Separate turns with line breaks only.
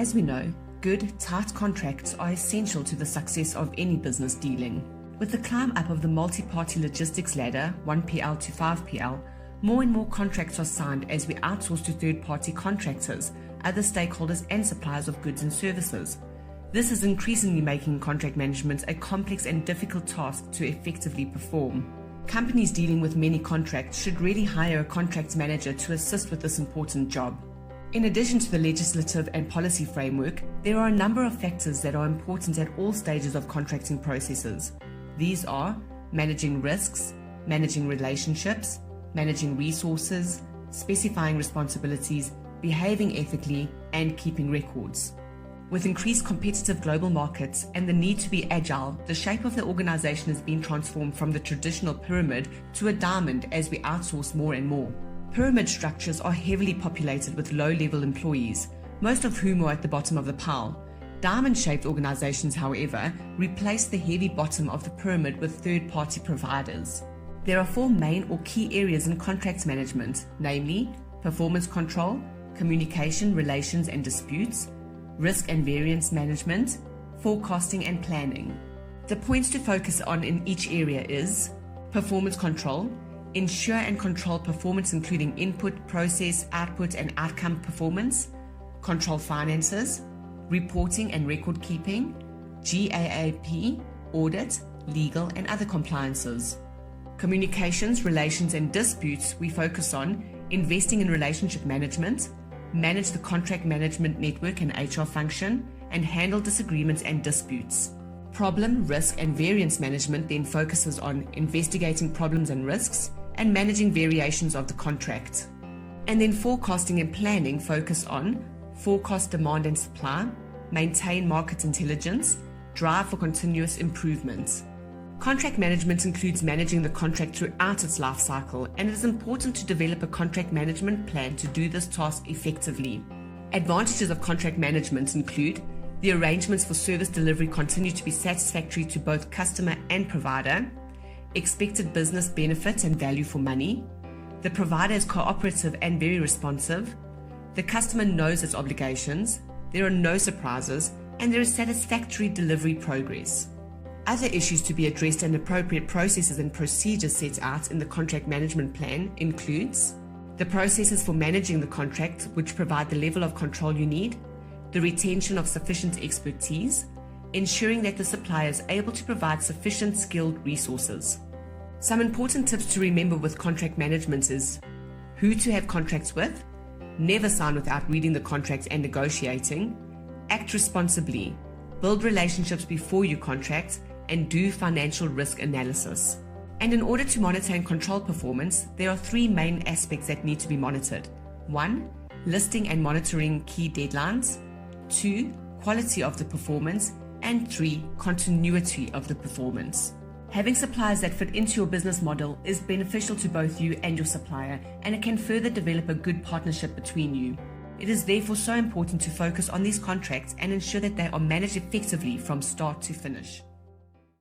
As we know, good, tight contracts are essential to the success of any business dealing. With the climb up of the multi-party logistics ladder, 1PL to 5PL, more and more contracts are signed as we outsource to third-party contractors, other stakeholders and suppliers of goods and services. This is increasingly making contract management a complex and difficult task to effectively perform. Companies dealing with many contracts should really hire a contracts manager to assist with this important job. In addition to the legislative and policy framework, there are a number of factors that are important at all stages of contracting processes. These are managing risks, managing relationships, managing resources, specifying responsibilities, behaving ethically, and keeping records. With increased competitive global markets and the need to be agile, the shape of the organization has been transformed from the traditional pyramid to a diamond as we outsource more and more. Pyramid structures are heavily populated with low-level employees, most of whom are at the bottom of the pile. Diamond-shaped organizations, however, replace the heavy bottom of the pyramid with third-party providers. There are 4 main or key areas in contracts management, namely performance control, communication, relations and disputes, risk and variance management, forecasting and planning. The points to focus on in each area is performance control, ensure and control performance including input, process, output and outcome performance, control finances, reporting and record keeping, GAAP, audit, legal and other compliances. Communications, relations and disputes, we focus on investing in relationship management, manage the contract management network and HR function, and handle disagreements and disputes. Problem, risk and variance management then focuses on investigating problems and risks and managing variations of the contract. And then forecasting and planning focus on forecast demand and supply, maintain market intelligence, drive for continuous improvement. Contract management includes managing the contract throughout its life cycle, and it is important to develop a contract management plan to do this task effectively. Advantages of contract management include the arrangements for service delivery continue to be satisfactory to both customer and provider, expected business benefit and value for money, the provider is cooperative and very responsive, the customer knows its obligations, there are no surprises, and there is satisfactory delivery progress. Other issues to be addressed and appropriate processes and procedures set out in the contract management plan includes the processes for managing the contract, which provide the level of control you need, the retention of sufficient expertise, ensuring that the supplier is able to provide sufficient skilled resources. Some important tips to remember with contract management is who to have contracts with, never sign without reading the contract and negotiating, act responsibly, build relationships before you contract, and do financial risk analysis. And in order to monitor and control performance, there are 3 main aspects that need to be monitored. 1. Listing and monitoring key deadlines. 2. Quality of the performance. And 3. Continuity of the performance. Having suppliers that fit into your business model is beneficial to both you and your supplier, and it can further develop a good partnership between you. It is therefore so important to focus on these contracts and ensure that they are managed effectively from start to finish.